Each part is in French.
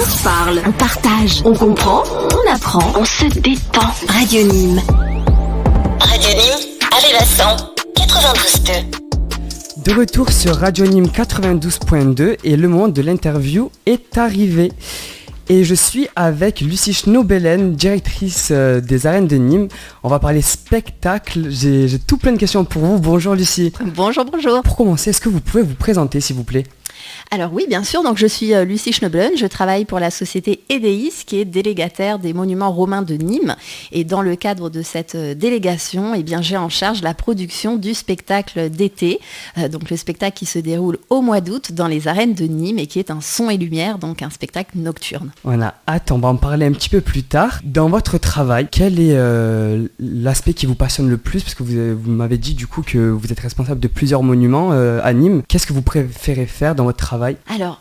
se parle, on partage, on comprend, on apprend, on se détend. Radio Nîmes. Radio Nîmes, à Vincent, 92.2. De retour sur Radio Nîmes 92.2 et le moment de l'interview est arrivé. Et je suis avec Lucie Schnobelen, directrice des arènes de Nîmes. On va parler spectacle. J'ai tout plein de questions pour vous. Bonjour Lucie. Bonjour. Pour commencer, est-ce que vous pouvez vous présenter s'il vous plaît ? Alors oui, bien sûr. Donc je suis Lucie Schnobelen. Je travaille pour la société EDEIS, qui est délégataire des monuments romains de Nîmes. Et dans le cadre de cette délégation, j'ai en charge la production du spectacle d'été. Donc le spectacle qui se déroule au mois d'août dans les arènes de Nîmes et qui est un son et lumière, donc un spectacle nocturne. On a hâte, on va en parler un petit peu plus tard. Dans votre travail, quel est l'aspect qui vous passionne le plus ? Parce que vous m'avez dit du coup que vous êtes responsable de plusieurs monuments à Nîmes. Qu'est-ce que vous préférez faire dans votre travail ? Alors,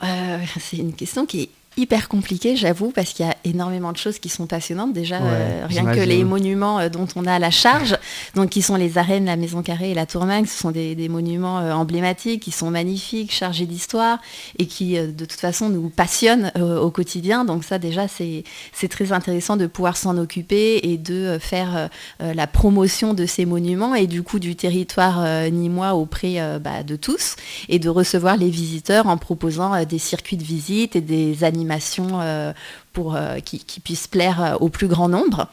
c'est une question qui est hyper compliqué, j'avoue, parce qu'il y a énormément de choses qui sont passionnantes. Déjà, rien que les monuments dont on a la charge, donc qui sont les arènes, la Maison Carrée et la Tour Magne, ce sont des monuments emblématiques, qui sont magnifiques, chargés d'histoire et qui, de toute façon, nous passionnent au quotidien. Donc ça, déjà, c'est très intéressant de pouvoir s'en occuper et de faire la promotion de ces monuments et du coup du territoire nîmois auprès de tous et de recevoir les visiteurs en proposant des circuits de visite et des animations pour qui puissent plaire au plus grand nombre.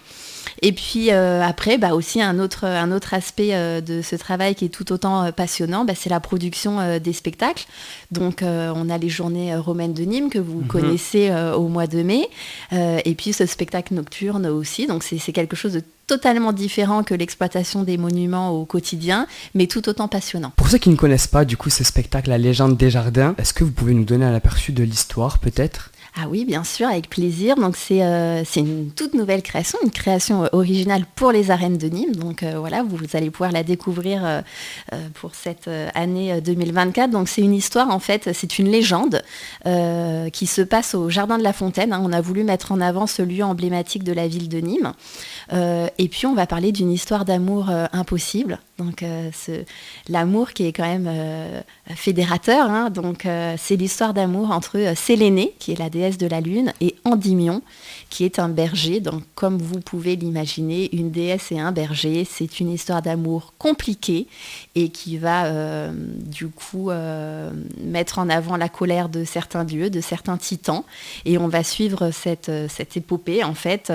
Et puis après, aussi un autre aspect de ce travail qui est tout autant passionnant, c'est la production des spectacles. Donc on a les journées romaines de Nîmes que vous connaissez au mois de mai. Et puis ce spectacle nocturne aussi. Donc c'est quelque chose de totalement différent que l'exploitation des monuments au quotidien, mais tout autant passionnant. Pour ceux qui ne connaissent pas du coup ce spectacle, La Légende des Jardins, est-ce que vous pouvez nous donner un aperçu de l'histoire peut-être ? Ah oui, bien sûr, avec plaisir. Donc c'est une toute nouvelle création, une création originale pour les arènes de Nîmes. Donc voilà, vous allez pouvoir la découvrir pour cette année 2024. Donc c'est une histoire, en fait, c'est une légende qui se passe au Jardin de la Fontaine. On a voulu mettre en avant ce lieu emblématique de la ville de Nîmes. Et puis on va parler d'une histoire d'amour impossible. Donc l'amour qui est quand même fédérateur. Donc c'est l'histoire d'amour entre Sélénée, qui est la déesse de la lune, et Endymion, qui est un berger. Donc comme vous pouvez l'imaginer, une déesse et un berger, c'est une histoire d'amour compliquée et qui va du coup mettre en avant la colère de certains dieux, de certains titans. Et on va suivre cette épopée en fait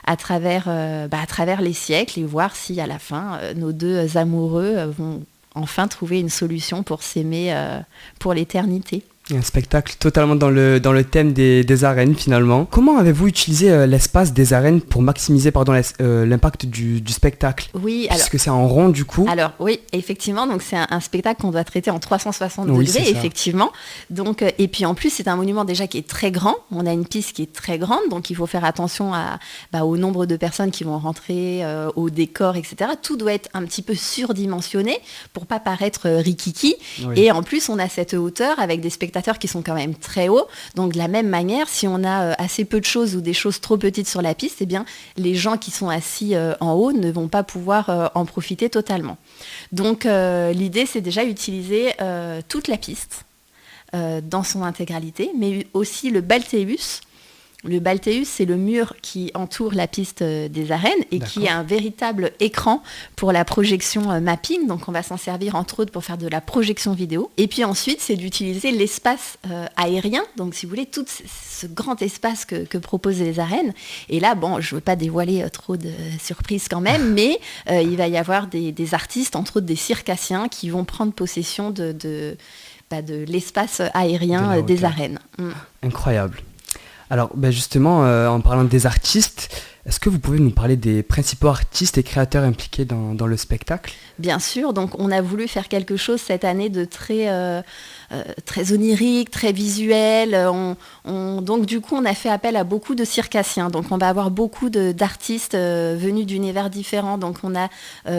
à travers les siècles et voir si à la fin nos deux amoureux vont enfin trouver une solution pour s'aimer pour l'éternité. Un spectacle totalement dans le thème des arènes finalement. Comment avez-vous utilisé l'espace des arènes pour maximiser l'impact du spectacle ? Oui, alors... Puisque c'est en rond du coup. Alors oui, effectivement, donc c'est un spectacle qu'on doit traiter en 360 oui, degrés, effectivement. Donc, et puis en plus, c'est un monument déjà qui est très grand. On a une piste qui est très grande, donc il faut faire attention au nombre de personnes qui vont rentrer, au décor, etc. Tout doit être un petit peu surdimensionné pour pas paraître rikiki. Oui. Et en plus, on a cette hauteur avec des spectacles qui sont quand même très hauts. Donc de la même manière, si on a assez peu de choses ou des choses trop petites sur la piste, les gens qui sont assis en haut ne vont pas pouvoir en profiter totalement. Donc l'idée, c'est déjà utiliser toute la piste dans son intégralité, mais aussi le baltéus. Le baltéus, c'est le mur qui entoure la piste des arènes et D'accord. qui est un véritable écran pour la projection mapping. Donc, on va s'en servir entre autres pour faire de la projection vidéo. Et puis ensuite, c'est d'utiliser l'espace aérien. Donc, si vous voulez, tout ce grand espace que proposent les arènes. Et là, je ne veux pas dévoiler trop de surprises quand même, mais il va y avoir des artistes, entre autres des circassiens, qui vont prendre possession de l'espace aérien des arènes. Incroyable. Alors justement, en parlant des artistes, est-ce que vous pouvez nous parler des principaux artistes et créateurs impliqués dans le spectacle ? Bien sûr, donc on a voulu faire quelque chose cette année de très onirique, très visuel. Donc du coup, on a fait appel à beaucoup de circassiens. Donc on va avoir beaucoup d'artistes venus d'univers différents. Donc on a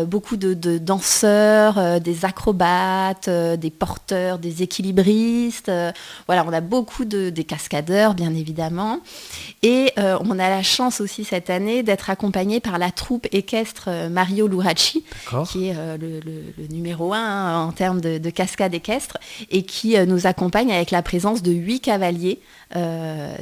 beaucoup de danseurs, des acrobates, des porteurs, des équilibristes. Voilà, on a beaucoup des cascadeurs, bien évidemment. Et on a la chance aussi cette année d'être accompagné par la troupe équestre Mario Luracci, qui est le numéro 1 en termes de cascade équestre et qui qui nous accompagne avec la présence de 8 cavaliers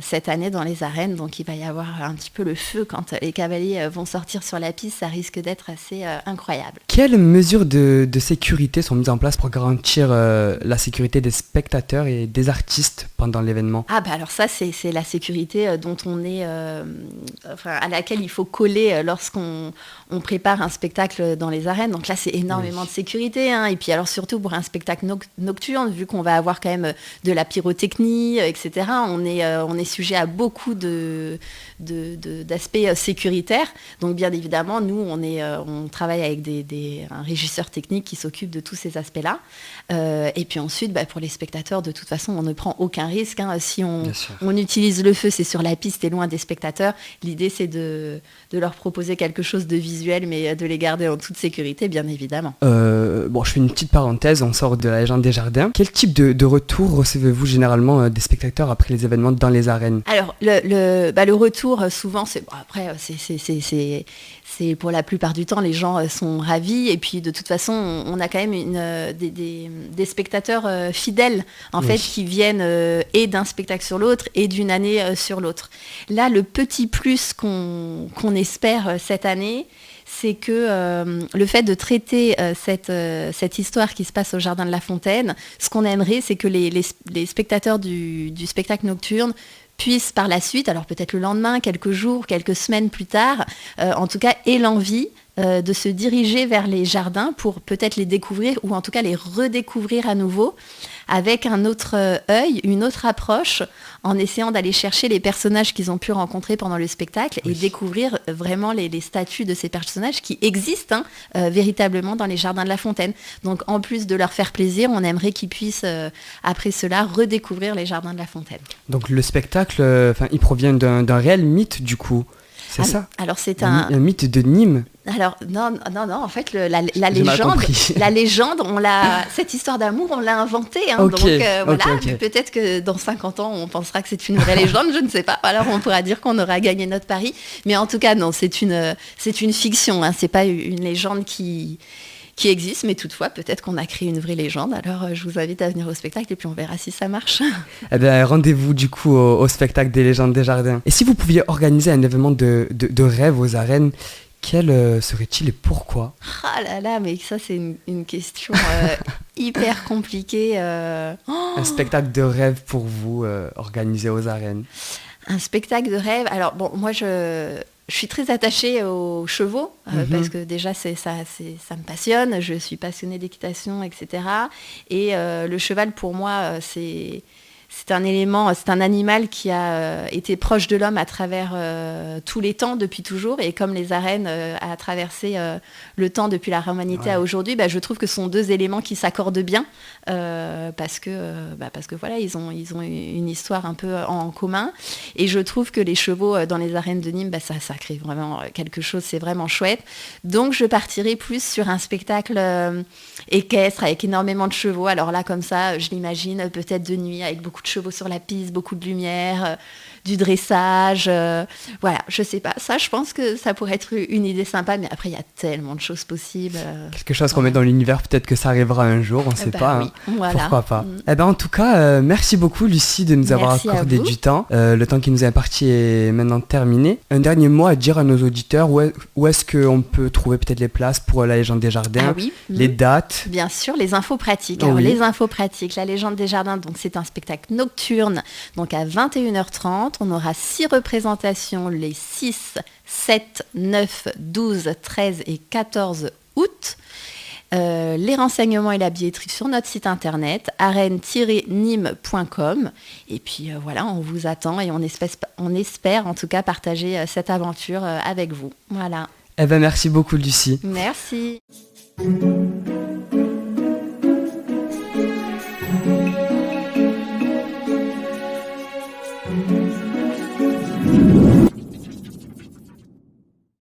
cette année dans les arènes. Donc il va y avoir un petit peu le feu quand les cavaliers vont sortir sur la piste. Ça risque d'être assez incroyable. Quelles mesures de sécurité sont mises en place pour garantir la sécurité des spectateurs et des artistes pendant l'événement ? Alors ça, c'est la sécurité dont on est, à laquelle il faut coller lorsqu'on prépare un spectacle dans les arènes. Donc là, c'est énormément de sécurité. Et puis alors surtout pour un spectacle nocturne, vu qu'on va avoir quand même de la pyrotechnie, etc. On est sujet à beaucoup d'aspects sécuritaires. Donc bien évidemment, nous, on travaille avec un régisseur technique qui s'occupe de tous ces aspects-là. Et puis ensuite, pour les spectateurs, de toute façon, on ne prend aucun risque. Si on utilise le feu, c'est sur la piste et loin des spectateurs. L'idée, c'est de leur proposer quelque chose de visuel, mais de les garder en toute sécurité, bien évidemment. Je fais une petite parenthèse, on sort de la légende des jardins. Quel type de retour recevez-vous généralement des spectateurs après les événements dans les arènes ? Alors, le retour, souvent, c'est pour la plupart du temps, les gens sont ravis. Et puis, de toute façon, on a quand même des spectateurs fidèles, en fait, qui viennent et d'un spectacle sur l'autre et d'une année sur l'autre. Là, le petit plus qu'on espère cette année, c'est que le fait de traiter cette histoire qui se passe au Jardin de la Fontaine, ce qu'on aimerait, c'est que les spectateurs du spectacle nocturne puissent par la suite, alors peut-être le lendemain, quelques jours, quelques semaines plus tard, en tout cas aient l'envie de se diriger vers les jardins pour peut-être les découvrir ou en tout cas les redécouvrir à nouveau avec un autre œil, une autre approche, en essayant d'aller chercher les personnages qu'ils ont pu rencontrer pendant le spectacle et découvrir vraiment les statuts de ces personnages qui existent véritablement dans les Jardins de la Fontaine. Donc en plus de leur faire plaisir, on aimerait qu'ils puissent après cela redécouvrir les Jardins de la Fontaine. Donc le spectacle, il provient d'un réel mythe du coup. C'est ça. Alors c'est un mythe de Nîmes. Alors non, en fait la légende, cette histoire d'amour, on l'a inventée. Peut-être que dans 50 ans, on pensera que c'est une vraie légende, je ne sais pas. Alors on pourra dire qu'on aura gagné notre pari. Mais en tout cas, non, c'est une fiction. C'est pas une légende qui existe, mais toutefois, peut-être qu'on a créé une vraie légende. Alors, je vous invite à venir au spectacle et puis on verra si ça marche. Rendez-vous du coup au spectacle des légendes des jardins. Et si vous pouviez organiser un événement de rêve aux arènes, quel serait-il et pourquoi ? Ah là là, mais ça c'est une question hyper compliquée. Un spectacle de rêve pour vous organisé aux arènes ? Un spectacle de rêve. Alors bon, moi je suis très attachée aux chevaux parce que déjà ça me passionne. Je suis passionnée d'équitation, etc. Et le cheval pour moi c'est un animal qui a été proche de l'homme à travers tous les temps, depuis toujours. Et comme les arènes a traversé le temps depuis la romanité à aujourd'hui, je trouve que ce sont deux éléments qui s'accordent bien parce que voilà, ils ont une histoire un peu en commun. Et je trouve que les chevaux dans les arènes de Nîmes, ça crée vraiment quelque chose, c'est vraiment chouette. Donc je partirai plus sur un spectacle équestre avec énormément de chevaux. Alors là, comme ça, je l'imagine peut-être de nuit avec beaucoup de chevaux sur la piste, beaucoup de lumière, du dressage. Voilà, je sais pas. Ça, je pense que ça pourrait être une idée sympa, mais après, il y a tellement de choses possibles. Quelque chose qu'on met dans l'univers, peut-être que ça arrivera un jour, on ne sait pas. Oui, voilà. Pourquoi pas. En tout cas, merci beaucoup, Lucie, de nous avoir accordé du temps. Le temps qui nous est imparti est maintenant terminé. Un dernier mot à dire à nos auditeurs, où est-ce qu'on peut trouver peut-être les places pour la légende des jardins, les dates ? Bien sûr, les infos pratiques. Alors, les infos pratiques, la légende des jardins, donc c'est un spectacle nocturne, donc à 21h30. On aura 6 représentations les 6, 7, 9, 12, 13 et 14 août. Les renseignements et la billetterie sur notre site internet arène-nîmes.com. Et puis voilà, on vous attend et on espère en tout cas partager cette aventure avec vous. Voilà. Merci beaucoup, Lucie. Merci.